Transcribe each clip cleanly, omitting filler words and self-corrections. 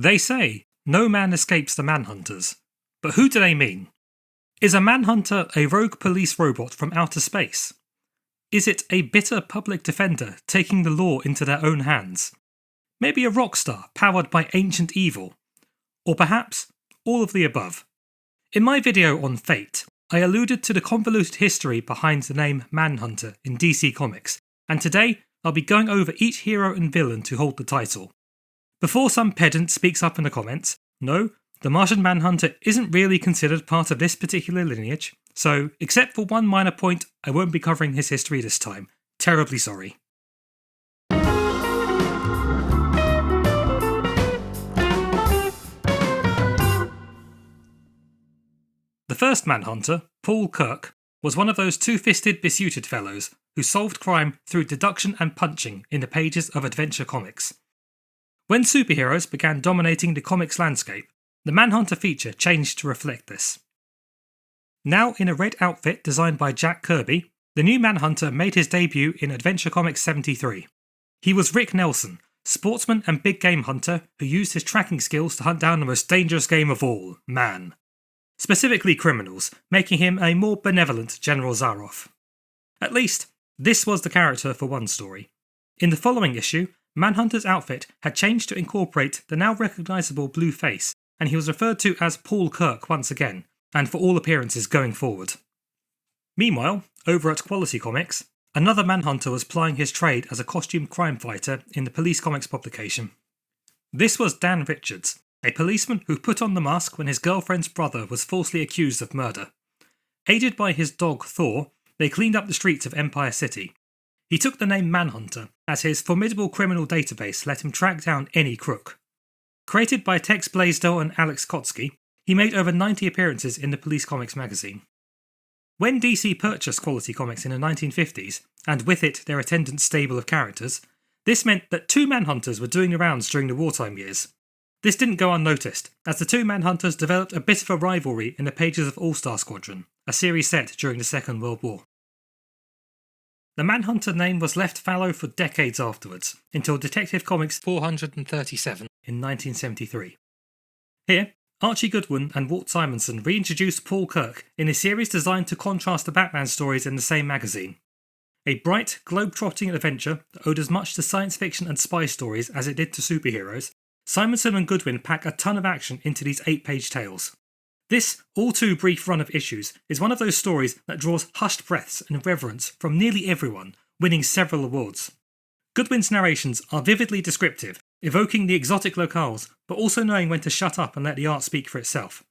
They say no man escapes the Manhunters, but who do they mean? Is a Manhunter a rogue police robot from outer space? Is it a bitter public defender taking the law into their own hands? Maybe a rock star powered by ancient evil? Or perhaps all of the above? In my video on Fate, I alluded to the convoluted history behind the name Manhunter in DC Comics, and today I'll be going over each hero and villain to hold the title. Before some pedant speaks up in the comments, no, the Martian Manhunter isn't really considered part of this particular lineage, so except for one minor point, I won't be covering his history this time. Terribly sorry. The first Manhunter, Paul Kirk, was one of those two-fisted, besuited fellows who solved crime through deduction and punching in the pages of adventure comics. When superheroes began dominating the comics landscape, the Manhunter feature changed to reflect this. Now in a red outfit designed by Jack Kirby, the new Manhunter made his debut in Adventure Comics 73. He was Rick Nelson, sportsman and big game hunter who used his tracking skills to hunt down the most dangerous game of all, man. Specifically criminals, making him a more benevolent General Zaroff. At least, this was the character for one story. In the following issue, Manhunter's outfit had changed to incorporate the now recognisable blue face, and he was referred to as Paul Kirk once again, and for all appearances going forward. Meanwhile, over at Quality Comics, another Manhunter was plying his trade as a costume crime fighter in the Police Comics publication. This was Dan Richards, a policeman who put on the mask when his girlfriend's brother was falsely accused of murder. Aided by his dog Thor, they cleaned up the streets of Empire City. He took the name Manhunter, as his formidable criminal database let him track down any crook. Created by Tex Blaisdell and Alex Kotsky, he made over 90 appearances in the Police Comics magazine. When DC purchased Quality Comics in the 1950s, and with it their attendant stable of characters, this meant that two Manhunters were doing the rounds during the wartime years. This didn't go unnoticed, as the two Manhunters developed a bit of a rivalry in the pages of All-Star Squadron, a series set during the Second World War. The Manhunter name was left fallow for decades afterwards, until Detective Comics 437 in 1973. Here, Archie Goodwin and Walt Simonson reintroduced Paul Kirk in a series designed to contrast the Batman stories in the same magazine. A bright, globe-trotting adventure that owed as much to science fiction and spy stories as it did to superheroes, Simonson and Goodwin pack a ton of action into these 8-page tales. This all-too-brief run of issues is one of those stories that draws hushed breaths and reverence from nearly everyone, winning several awards. Goodwin's narrations are vividly descriptive, evoking the exotic locales, but also knowing when to shut up and let the art speak for itself.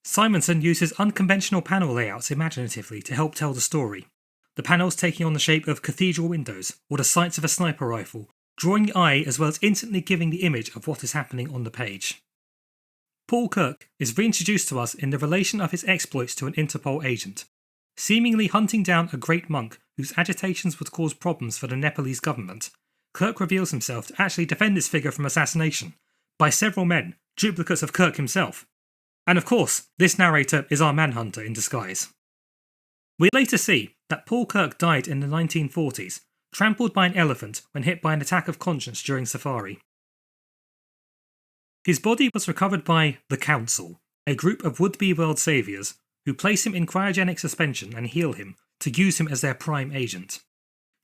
Simonson uses unconventional panel layouts imaginatively to help tell the story, the panels taking on the shape of cathedral windows or the sights of a sniper rifle, drawing the eye as well as instantly giving the image of what is happening on the page. Paul Kirk is reintroduced to us in the relation of his exploits to an Interpol agent. Seemingly hunting down a great monk whose agitations would cause problems for the Nepalese government, Kirk reveals himself to actually defend this figure from assassination, by several men, duplicates of Kirk himself. And of course, this narrator is our Manhunter in disguise. We later see that Paul Kirk died in the 1940s, trampled by an elephant when hit by an attack of conscience during safari. His body was recovered by the Council, a group of would-be world saviours, who place him in cryogenic suspension and heal him to use him as their prime agent.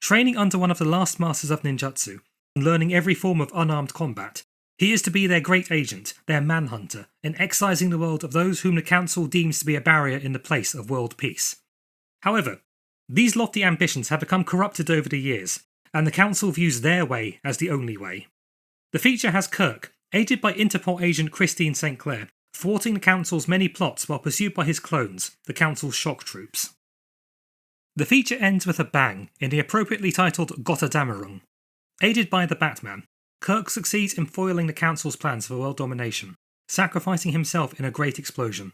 Training under one of the last masters of ninjutsu, and learning every form of unarmed combat, he is to be their great agent, their Manhunter, in excising the world of those whom the Council deems to be a barrier in the place of world peace. However, these lofty ambitions have become corrupted over the years, and the Council views their way as the only way. The feature has Kirk, aided by Interpol agent Christine St. Clair, thwarting the Council's many plots while pursued by his clones, the Council's shock troops. The feature ends with a bang in the appropriately titled Gotterdammerung. Aided by the Batman, Kirk succeeds in foiling the Council's plans for world domination, sacrificing himself in a great explosion.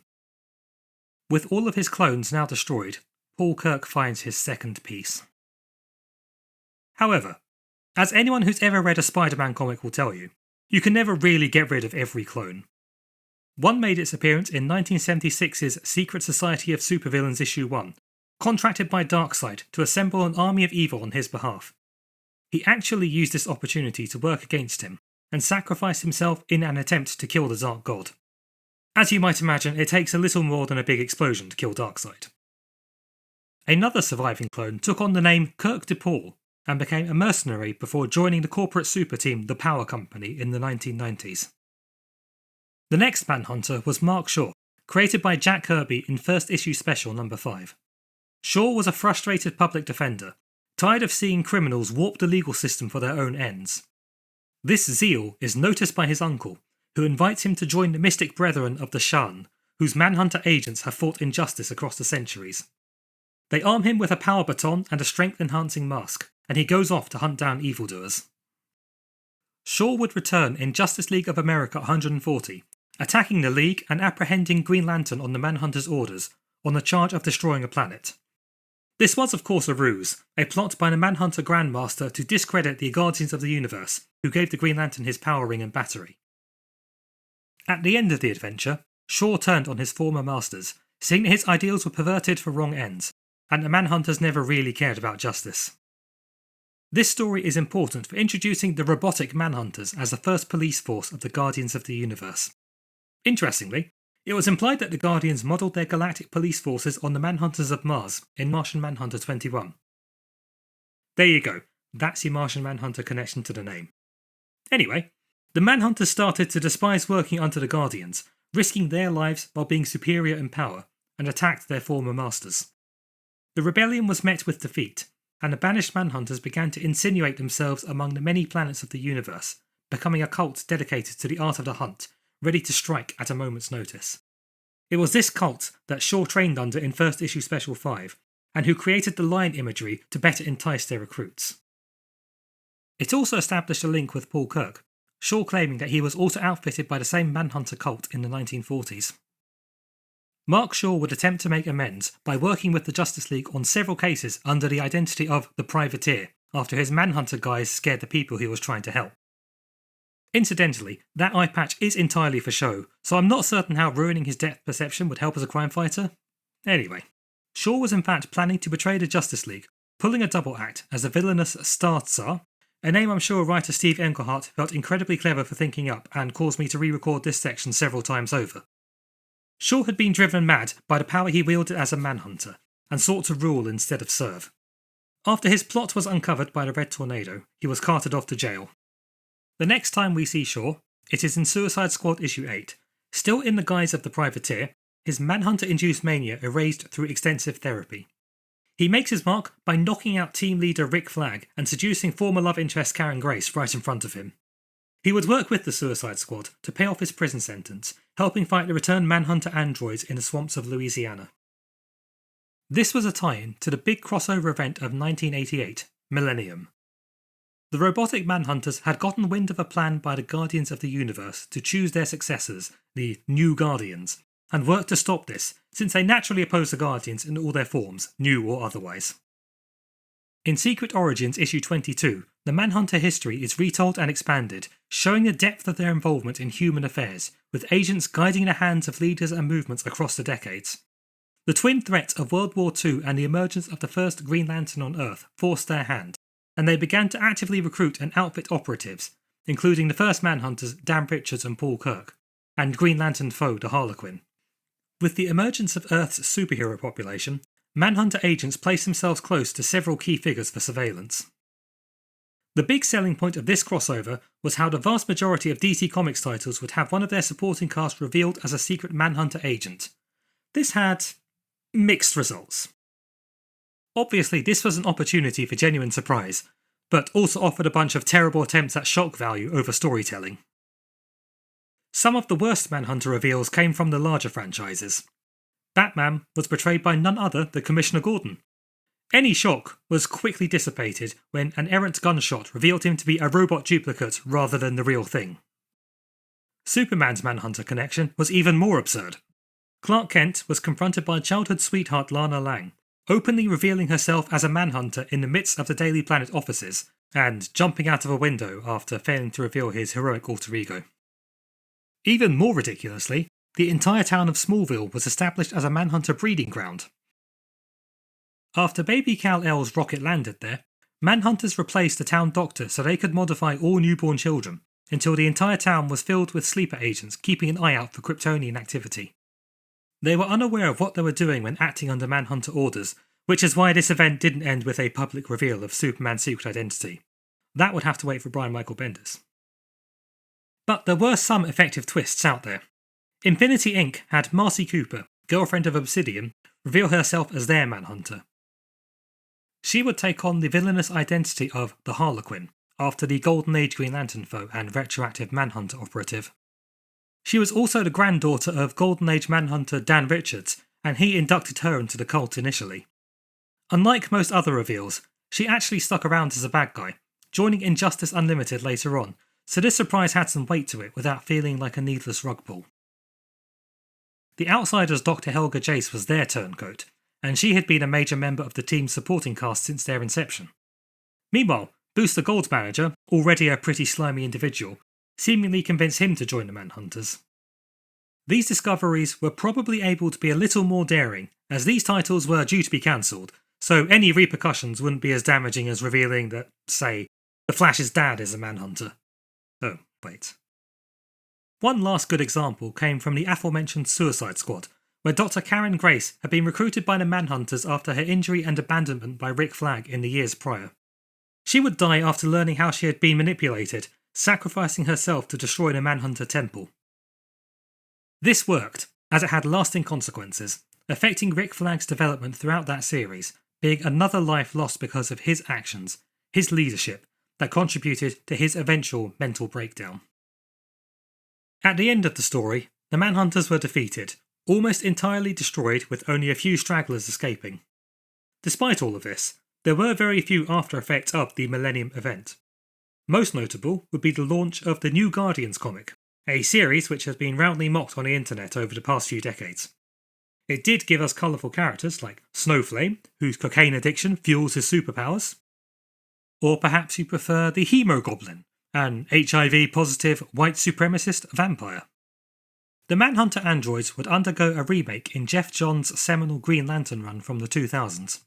With all of his clones now destroyed, Paul Kirk finds his second peace. However, as anyone who's ever read a Spider-Man comic will tell you, you can never really get rid of every clone. One made its appearance in 1976's Secret Society of Supervillains issue 1, contracted by Darkseid to assemble an army of evil on his behalf. He actually used this opportunity to work against him, and sacrifice himself in an attempt to kill the Dark God. As you might imagine, it takes a little more than a big explosion to kill Darkseid. Another surviving clone took on the name Kirk DePaul and became a mercenary before joining the corporate super team The Power Company in the 1990s. The next Manhunter was Mark Shaw, created by Jack Kirby in First Issue Special No. 5. Shaw was a frustrated public defender, tired of seeing criminals warp the legal system for their own ends. This zeal is noticed by his uncle, who invites him to join the mystic brethren of the Shan, whose Manhunter agents have fought injustice across the centuries. They arm him with a power baton and a strength-enhancing mask, and he goes off to hunt down evildoers. Shaw would return in Justice League of America 140, attacking the League and apprehending Green Lantern on the Manhunter's orders, on the charge of destroying a planet. This was of course a ruse, a plot by the Manhunter Grandmaster to discredit the Guardians of the Universe, who gave the Green Lantern his power ring and battery. At the end of the adventure, Shaw turned on his former masters, seeing that his ideals were perverted for wrong ends, and the Manhunters never really cared about justice. This story is important for introducing the robotic Manhunters as the first police force of the Guardians of the Universe. Interestingly, it was implied that the Guardians modelled their galactic police forces on the Manhunters of Mars in Martian Manhunter 21. There you go, that's your Martian Manhunter connection to the name. Anyway, the Manhunters started to despise working under the Guardians, risking their lives while being superior in power, and attacked their former masters. The rebellion was met with defeat, and the banished Manhunters began to insinuate themselves among the many planets of the universe, becoming a cult dedicated to the art of the hunt, ready to strike at a moment's notice. It was this cult that Shaw trained under in First Issue Special 5, and who created the lion imagery to better entice their recruits. It also established a link with Paul Kirk, Shaw claiming that he was also outfitted by the same Manhunter cult in the 1940s. Mark Shaw would attempt to make amends by working with the Justice League on several cases under the identity of the Privateer, after his Manhunter guys scared the people he was trying to help. Incidentally, that eye patch is entirely for show, so I'm not certain how ruining his depth perception would help as a crime fighter. Anyway, Shaw was in fact planning to betray the Justice League, pulling a double act as the villainous Star-Tsar, a name I'm sure writer Steve Englehart felt incredibly clever for thinking up and caused me to re-record this section several times over. Shaw had been driven mad by the power he wielded as a Manhunter, and sought to rule instead of serve. After his plot was uncovered by the Red Tornado, he was carted off to jail. The next time we see Shaw, it is in Suicide Squad issue 8, still in the guise of the Privateer, his Manhunter-induced mania erased through extensive therapy. He makes his mark by knocking out team leader Rick Flag and seducing former love interest Karen Grace right in front of him. He would work with the Suicide Squad to pay off his prison sentence, helping fight the returned Manhunter androids in the swamps of Louisiana. This was a tie-in to the big crossover event of 1988, Millennium. The robotic Manhunters had gotten wind of a plan by the Guardians of the Universe to choose their successors, the New Guardians, and worked to stop this, since they naturally oppose the Guardians in all their forms, new or otherwise. In Secret Origins issue 22, the Manhunter history is retold and expanded, showing the depth of their involvement in human affairs, with agents guiding the hands of leaders and movements across the decades. The twin threats of World War II and the emergence of the first Green Lantern on Earth forced their hand, and they began to actively recruit and outfit operatives, including the first Manhunters Dan Richards and Paul Kirk, and Green Lantern foe the Harlequin. With the emergence of Earth's superhero population, Manhunter agents placed themselves close to several key figures for surveillance. The big selling point of this crossover was how the vast majority of DC Comics titles would have one of their supporting cast revealed as a secret Manhunter agent. This had mixed results. Obviously, this was an opportunity for genuine surprise, but also offered a bunch of terrible attempts at shock value over storytelling. Some of the worst Manhunter reveals came from the larger franchises. Batman was portrayed by none other than Commissioner Gordon. Any shock was quickly dissipated when an errant gunshot revealed him to be a robot duplicate rather than the real thing. Superman's Manhunter connection was even more absurd. Clark Kent was confronted by childhood sweetheart Lana Lang, openly revealing herself as a Manhunter in the midst of the Daily Planet offices, and jumping out of a window after failing to reveal his heroic alter ego. Even more ridiculously, the entire town of Smallville was established as a Manhunter breeding ground. After baby Kal-El's rocket landed there, Manhunters replaced the town doctor so they could modify all newborn children, until the entire town was filled with sleeper agents keeping an eye out for Kryptonian activity. They were unaware of what they were doing when acting under Manhunter orders, which is why this event didn't end with a public reveal of Superman's secret identity. That would have to wait for Brian Michael Bendis. But there were some effective twists out there. Infinity Inc. had Marcy Cooper, girlfriend of Obsidian, reveal herself as their Manhunter. She would take on the villainous identity of the Harlequin, after the Golden Age Green Lantern foe and retroactive Manhunter operative. She was also the granddaughter of Golden Age Manhunter Dan Richards, and he inducted her into the cult initially. Unlike most other reveals, she actually stuck around as a bad guy, joining Injustice Unlimited later on, so this surprise had some weight to it without feeling like a needless rug pull. The Outsiders' Dr. Helga Jace was their turncoat, and she had been a major member of the team's supporting cast since their inception. Meanwhile, Booster Gold's manager, already a pretty slimy individual, seemingly convinced him to join the Manhunters. These discoveries were probably able to be a little more daring, as these titles were due to be cancelled, so any repercussions wouldn't be as damaging as revealing that, say, the Flash's dad is a Manhunter. Oh, wait. One last good example came from the aforementioned Suicide Squad, where Dr. Karen Grace had been recruited by the Manhunters after her injury and abandonment by Rick Flag in the years prior. She would die after learning how she had been manipulated, sacrificing herself to destroy the Manhunter Temple. This worked, as it had lasting consequences, affecting Rick Flag's development throughout that series, being another life lost because of his actions, his leadership, that contributed to his eventual mental breakdown. At the end of the story, the Manhunters were defeated, almost entirely destroyed with only a few stragglers escaping. Despite all of this, there were very few after effects of the Millennium event. Most notable would be the launch of the New Guardians comic, a series which has been roundly mocked on the internet over the past few decades. It did give us colourful characters like Snowflame, whose cocaine addiction fuels his superpowers. Or perhaps you prefer the Hemogoblin, an HIV-positive white supremacist vampire. The Manhunter androids would undergo a remake in Jeff Johns' seminal Green Lantern run from the 2000s.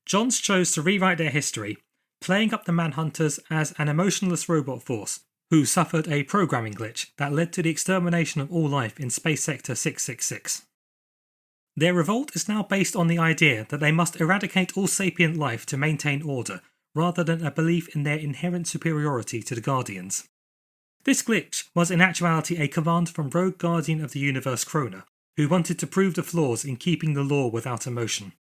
Johns chose to rewrite their history, playing up the Manhunters as an emotionless robot force who suffered a programming glitch that led to the extermination of all life in Space Sector 666. Their revolt is now based on the idea that they must eradicate all sapient life to maintain order, rather than a belief in their inherent superiority to the Guardians. This glitch was in actuality a command from Rogue Guardian of the Universe Krona, who wanted to prove the flaws in keeping the law without emotion.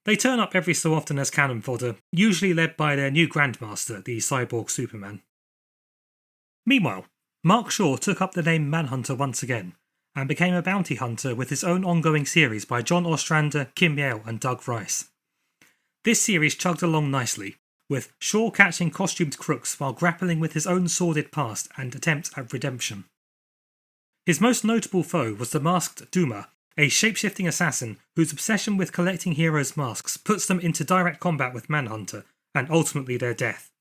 They turn up every so often as cannon fodder, usually led by their new Grandmaster, the cyborg Superman. Meanwhile, Mark Shaw took up the name Manhunter once again, and became a bounty hunter with his own ongoing series by John Ostrander, Kim Yale and Doug Rice. This series chugged along nicely, with Shaw catching costumed crooks while grappling with his own sordid past and attempts at redemption. His most notable foe was the masked Duma, a shape-shifting assassin whose obsession with collecting heroes' masks puts them into direct combat with Manhunter, and ultimately their death.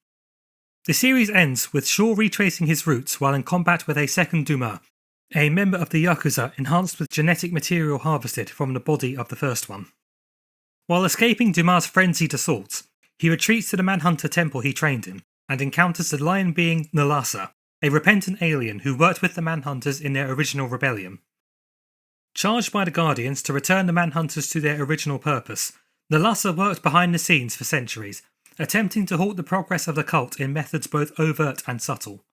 The series ends with Shaw retracing his roots while in combat with a second Duma, a member of the Yakuza enhanced with genetic material harvested from the body of the first one. While escaping Duma's frenzied assaults, he retreats to the Manhunter temple he trained in, and encounters the lion being Nalasa, a repentant alien who worked with the Manhunters in their original rebellion. Charged by the Guardians to return the Manhunters to their original purpose, Nalasa worked behind the scenes for centuries, attempting to halt the progress of the cult in methods both overt and subtle.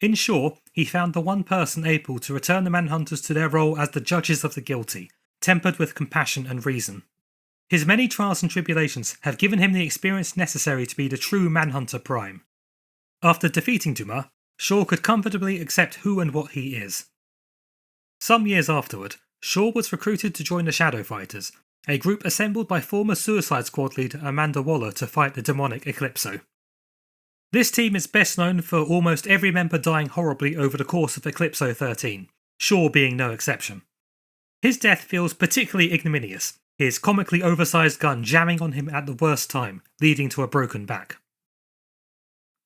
In Shaw, he found the one person able to return the Manhunters to their role as the judges of the guilty, tempered with compassion and reason. His many trials and tribulations have given him the experience necessary to be the true Manhunter Prime. After defeating Duma, Shaw could comfortably accept who and what he is. Some years afterward, Shaw was recruited to join the Shadow Fighters, a group assembled by former Suicide Squad leader Amanda Waller to fight the demonic Eclipso. This team is best known for almost every member dying horribly over the course of Eclipso 13, Shaw being no exception. His death feels particularly ignominious, his comically oversized gun jamming on him at the worst time, leading to a broken back.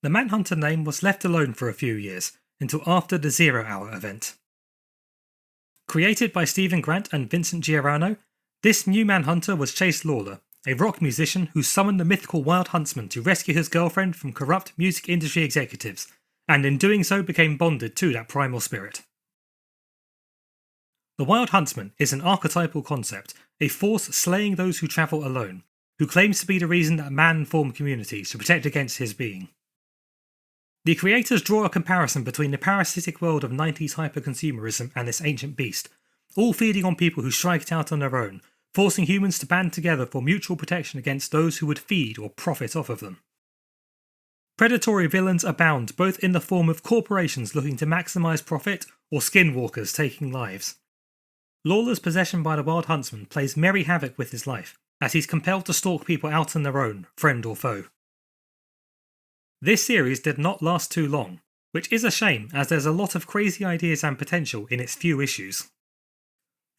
The Manhunter name was left alone for a few years, until after the 0 Hour event. Created by Stephen Grant and Vincent Giordano, this new Manhunter was Chase Lawler, a rock musician who summoned the mythical Wild Huntsman to rescue his girlfriend from corrupt music industry executives, and in doing so became bonded to that primal spirit. The Wild Huntsman is an archetypal concept, a force slaying those who travel alone, who claims to be the reason that man formed communities to protect against his being. The creators draw a comparison between the parasitic world of 90s hyperconsumerism and this ancient beast, all feeding on people who strike it out on their own, forcing humans to band together for mutual protection against those who would feed or profit off of them. Predatory villains abound both in the form of corporations looking to maximise profit or skinwalkers taking lives. Lawler's possession by the Wild Huntsman plays merry havoc with his life, as he's compelled to stalk people out on their own, friend or foe. This series did not last too long, which is a shame as there's a lot of crazy ideas and potential in its few issues.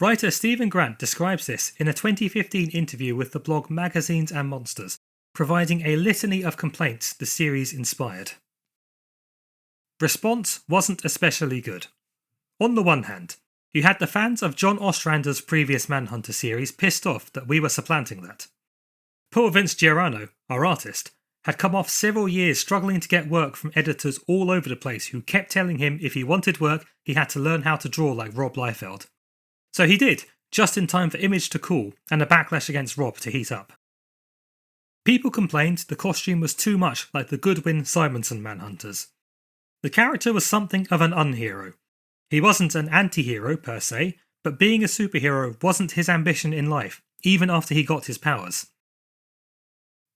Writer Stephen Grant describes this in a 2015 interview with the blog Magazines and Monsters, providing a litany of complaints the series inspired. Response wasn't especially good. On the one hand, you had the fans of John Ostrander's previous Manhunter series pissed off that we were supplanting that. Poor Vince Giordano, our artist, had come off several years struggling to get work from editors all over the place who kept telling him if he wanted work he had to learn how to draw like Rob Liefeld. So he did, just in time for Image to cool and a backlash against Rob to heat up. People complained the costume was too much like the Goodwin-Simonson Manhunters. The character was something of an unhero. He wasn't an anti-hero per se, but being a superhero wasn't his ambition in life, even after he got his powers.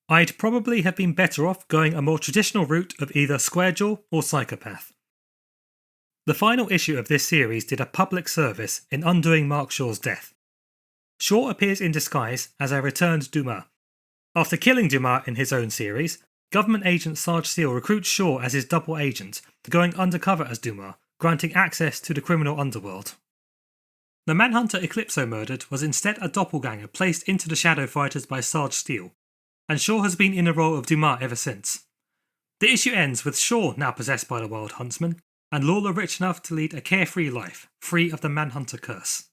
I'd probably have been better off going a more traditional route of either Squarejaw or Psychopath. The final issue of this series did a public service in undoing Mark Shaw's death. Shaw appears in disguise as a returned Dumas. After killing Dumas in his own series, government agent Sarge Steele recruits Shaw as his double agent, going undercover as Dumas, granting access to the criminal underworld. The Manhunter Eclipso murdered was instead a doppelganger placed into the Shadow Fighters by Sarge Steele, and Shaw has been in the role of Dumas ever since. The issue ends with Shaw now possessed by the Wild Huntsman, and Lawler rich enough to lead a carefree life, free of the Manhunter curse.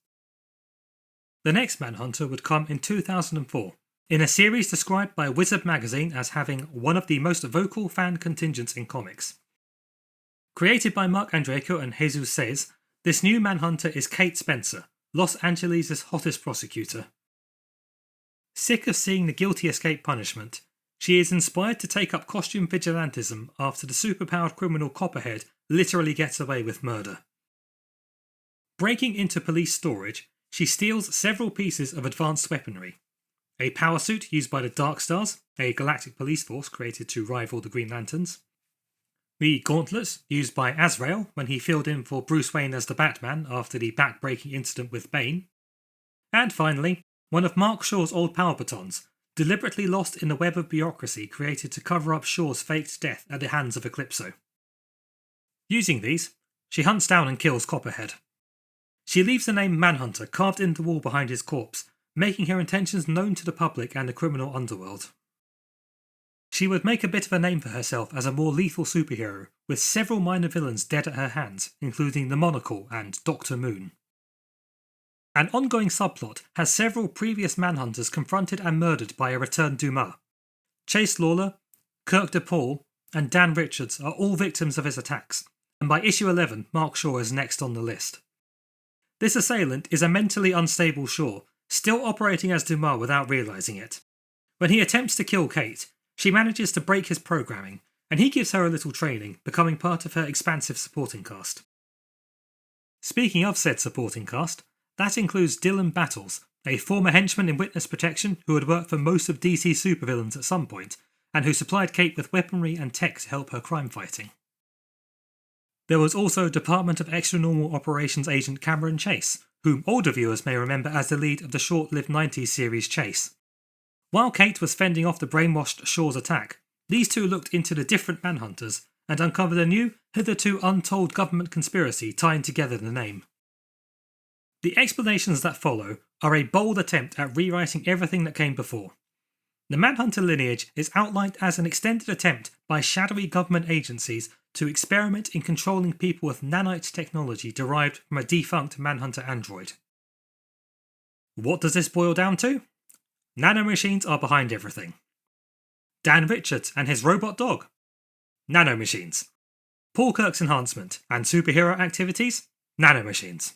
The next Manhunter would come in 2004, in a series described by Wizard magazine as having one of the most vocal fan contingents in comics. Created by Mark Andreyko and Jesus Says, this new Manhunter is Kate Spencer, Los Angeles' hottest prosecutor. Sick of seeing the guilty escape punishment, she is inspired to take up costume vigilantism after the superpowered criminal Copperhead literally gets away with murder. Breaking into police storage, she steals several pieces of advanced weaponry. A power suit used by the Dark Stars, a galactic police force created to rival the Green Lanterns. The gauntlets used by Azrael when he filled in for Bruce Wayne as the Batman after the back-breaking incident with Bane. And finally, one of Mark Shaw's old power batons, deliberately lost in the web of bureaucracy created to cover up Shaw's faked death at the hands of Eclipso. Using these, she hunts down and kills Copperhead. She leaves the name Manhunter carved into the wall behind his corpse, making her intentions known to the public and the criminal underworld. She would make a bit of a name for herself as a more lethal superhero, with several minor villains dead at her hands, including the Monocle and Dr. Moon. An ongoing subplot has several previous Manhunters confronted and murdered by a returned Dumas. Chase Lawler, Kirk DePaul, and Dan Richards are all victims of his attacks, and by issue 11, Mark Shaw is next on the list. This assailant is a mentally unstable Shaw, still operating as Dumas without realising it. When he attempts to kill Kate, she manages to break his programming, and he gives her a little training, becoming part of her expansive supporting cast. Speaking of said supporting cast, that includes Dylan Battles, a former henchman in Witness Protection who had worked for most of DC's supervillains at some point, and who supplied Kate with weaponry and tech to help her crime fighting. There was also Department of Extra-Normal Operations agent Cameron Chase, whom older viewers may remember as the lead of the short-lived 90s series Chase. While Kate was fending off the brainwashed Shaw's attack, these two looked into the different Manhunters and uncovered a new, hitherto untold government conspiracy tying together the name. The explanations that follow are a bold attempt at rewriting everything that came before. The Manhunter lineage is outlined as an extended attempt by shadowy government agencies to experiment in controlling people with nanite technology derived from a defunct Manhunter android. What does this boil down to? Nanomachines are behind everything. Dan Richards and his robot dog. Nanomachines. Paul Kirk's enhancement and superhero activities, nanomachines.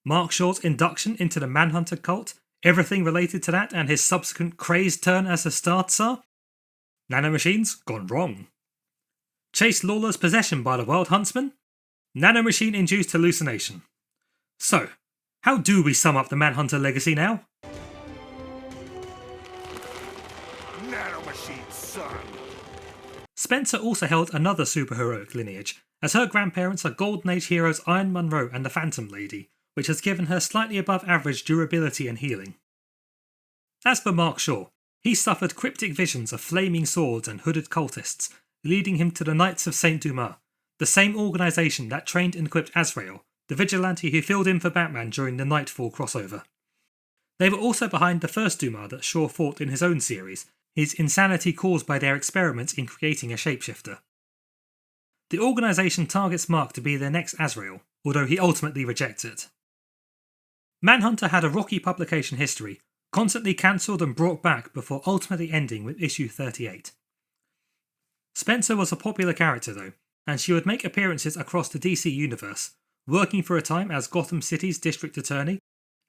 Mark Shaw's induction into the Manhunter cult, everything related to that and his subsequent crazed turn as a Star Tsar, nanomachines gone wrong. Chase Lawler's possession by the Wild Huntsman, nanomachine-induced hallucination. So, how do we sum up the Manhunter legacy now? Nanomachine, son! Spencer also held another superheroic lineage, as her grandparents are Golden Age heroes Iron Munro and the Phantom Lady, which has given her slightly above average durability and healing. As for Mark Shaw, he suffered cryptic visions of flaming swords and hooded cultists, leading him to the Knights of Saint Dumas, the same organisation that trained and equipped Azrael, the vigilante who filled in for Batman during the Nightfall crossover. They were also behind the first Dumas that Shaw fought in his own series, his insanity caused by their experiments in creating a shapeshifter. The organisation targets Mark to be their next Azrael, although he ultimately rejects it. Manhunter had a rocky publication history, constantly cancelled and brought back before ultimately ending with issue 38. Spencer was a popular character though, and she would make appearances across the DC universe, working for a time as Gotham City's district attorney,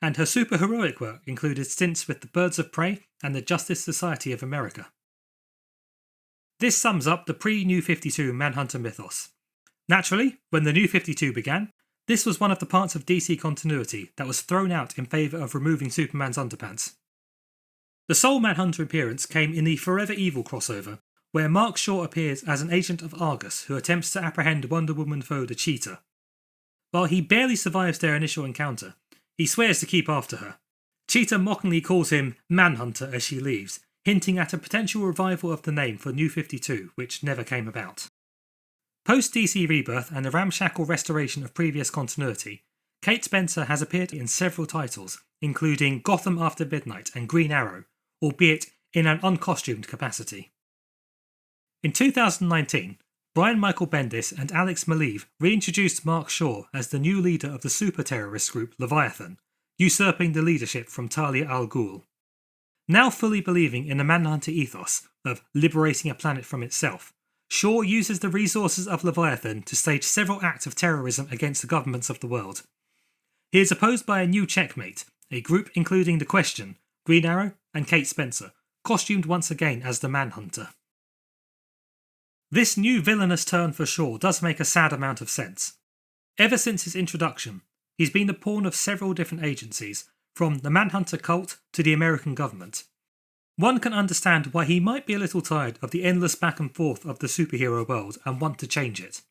and her superheroic work included stints with the Birds of Prey and the Justice Society of America. This sums up the pre-New 52 Manhunter mythos. Naturally, when the New 52 began, this was one of the parts of DC continuity that was thrown out in favour of removing Superman's underpants. The sole Manhunter appearance came in the Forever Evil crossover, where Mark Shaw appears as an agent of Argus who attempts to apprehend Wonder Woman foe the Cheetah. While he barely survives their initial encounter, he swears to keep after her. Cheetah mockingly calls him Manhunter as she leaves, hinting at a potential revival of the name for New 52, which never came about. Post-DC Rebirth and the ramshackle restoration of previous continuity, Kate Spencer has appeared in several titles, including Gotham After Midnight and Green Arrow, albeit in an uncostumed capacity. In 2019, Brian Michael Bendis and Alex Maleev reintroduced Mark Shaw as the new leader of the super-terrorist group Leviathan, usurping the leadership from Talia al Ghul. Now fully believing in the Manhunter ethos of liberating a planet from itself, Shaw uses the resources of Leviathan to stage several acts of terrorism against the governments of the world. He is opposed by a new checkmate, a group including The Question, Green Arrow, and Kate Spencer, costumed once again as the Manhunter. This new villainous turn for Shaw does make a sad amount of sense. Ever since his introduction, he's been the pawn of several different agencies, from the Manhunter cult to the American government. One can understand why he might be a little tired of the endless back and forth of the superhero world and want to change it.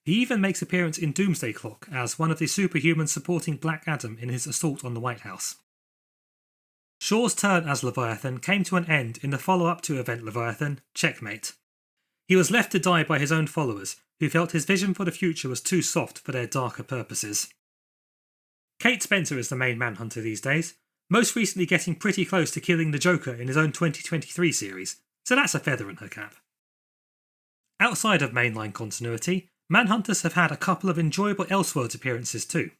He even makes appearance in Doomsday Clock as one of the superhumans supporting Black Adam in his assault on the White House. Shaw's turn as Leviathan came to an end in the follow-up to Event Leviathan, Checkmate. He was left to die by his own followers, who felt his vision for the future was too soft for their darker purposes. Kate Spencer is the main Manhunter these days, most recently getting pretty close to killing the Joker in his own 2023 series, so that's a feather in her cap. Outside of mainline continuity, Manhunters have had a couple of enjoyable Elseworlds appearances too.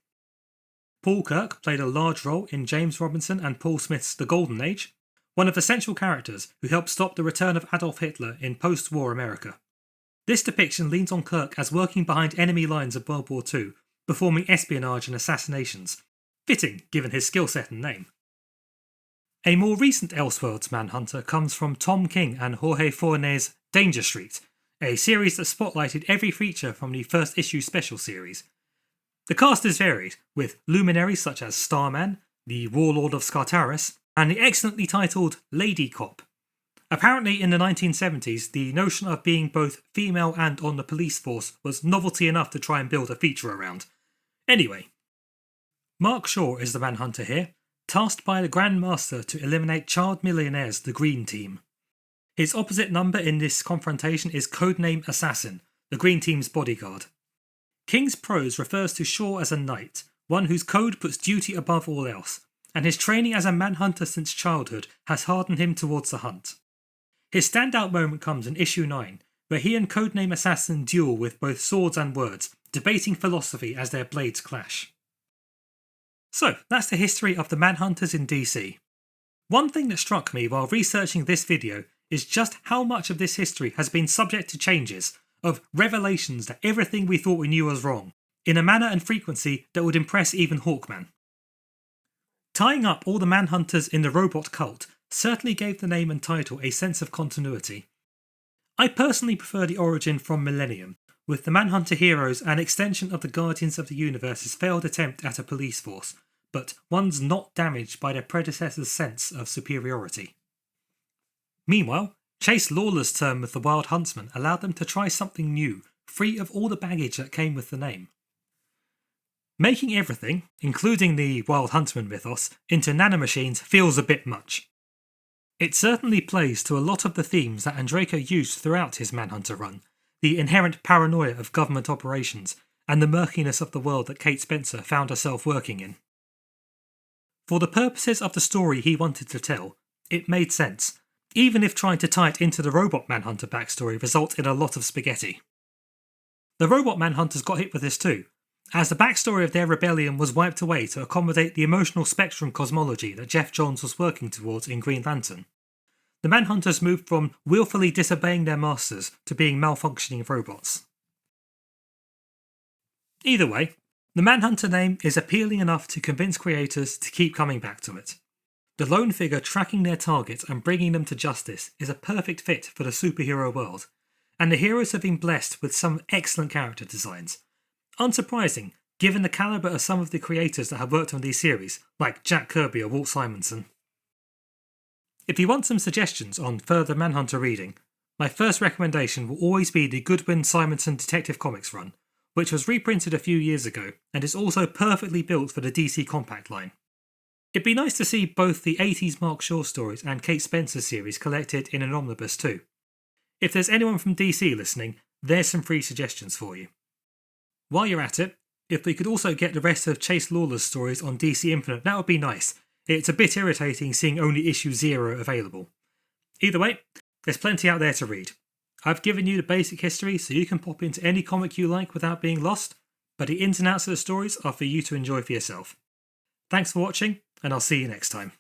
Paul Kirk played a large role in James Robinson and Paul Smith's The Golden Age, one of the central characters who helped stop the return of Adolf Hitler in post-war America. This depiction leans on Kirk as working behind enemy lines of World War II, performing espionage and assassinations, fitting given his skill set and name. A more recent Elseworlds Manhunter comes from Tom King and Jorge Forné's Danger Street, a series that spotlighted every feature from the first issue special series. The cast is varied, with luminaries such as Starman, the Warlord of Skartaris, and the excellently titled Lady Cop. Apparently in the 1970s, the notion of being both female and on the police force was novelty enough to try and build a feature around. Anyway, Mark Shaw is the Manhunter here, tasked by the Grand Master to eliminate child millionaires, the Green Team. His opposite number in this confrontation is codename Assassin, the Green Team's bodyguard. King's prose refers to Shaw as a knight, one whose code puts duty above all else, and his training as a Manhunter since childhood has hardened him towards the hunt. His standout moment comes in issue 9, where he and codename Assassin duel with both swords and words, debating philosophy as their blades clash. So, that's the history of the Manhunters in DC. One thing that struck me while researching this video is just how much of this history has been subject to changes of revelations that everything we thought we knew was wrong, in a manner and frequency that would impress even Hawkman. Tying up all the Manhunters in the robot cult certainly gave the name and title a sense of continuity. I personally prefer the origin from Millennium, with the Manhunter heroes an extension of the Guardians of the Universe's failed attempt at a police force, but ones not damaged by their predecessor's sense of superiority. Meanwhile, Chase Lawler's term with the Wild Huntsman allowed them to try something new, free of all the baggage that came with the name. Making everything, including the Wild Huntsman mythos, into nanomachines feels a bit much. It certainly plays to a lot of the themes that Andreyko used throughout his Manhunter run, the inherent paranoia of government operations, and the murkiness of the world that Kate Spencer found herself working in. For the purposes of the story he wanted to tell, it made sense, even if trying to tie it into the Robot Manhunter backstory results in a lot of spaghetti. The Robot Manhunters got hit with this too, as the backstory of their rebellion was wiped away to accommodate the emotional spectrum cosmology that Jeff Johns was working towards in Green Lantern. The Manhunters moved from willfully disobeying their masters to being malfunctioning robots. Either way, the Manhunter name is appealing enough to convince creators to keep coming back to it. The lone figure tracking their targets and bringing them to justice is a perfect fit for the superhero world, and the heroes have been blessed with some excellent character designs. Unsurprising, given the calibre of some of the creators that have worked on these series, like Jack Kirby or Walt Simonson. If you want some suggestions on further Manhunter reading, my first recommendation will always be the Goodwin-Simonson Detective Comics run, which was reprinted a few years ago and is also perfectly built for the DC Compact line. It'd be nice to see both the 80s Mark Shaw stories and Kate Spencer series collected in an omnibus too. If there's anyone from DC listening, there's some free suggestions for you. While you're at it, if we could also get the rest of Chase Lawler's stories on DC Infinite, that would be nice. It's a bit irritating seeing only issue 0 available. Either way, there's plenty out there to read. I've given you the basic history so you can pop into any comic you like without being lost, but the ins and outs of the stories are for you to enjoy for yourself. Thanks for watching, and I'll see you next time.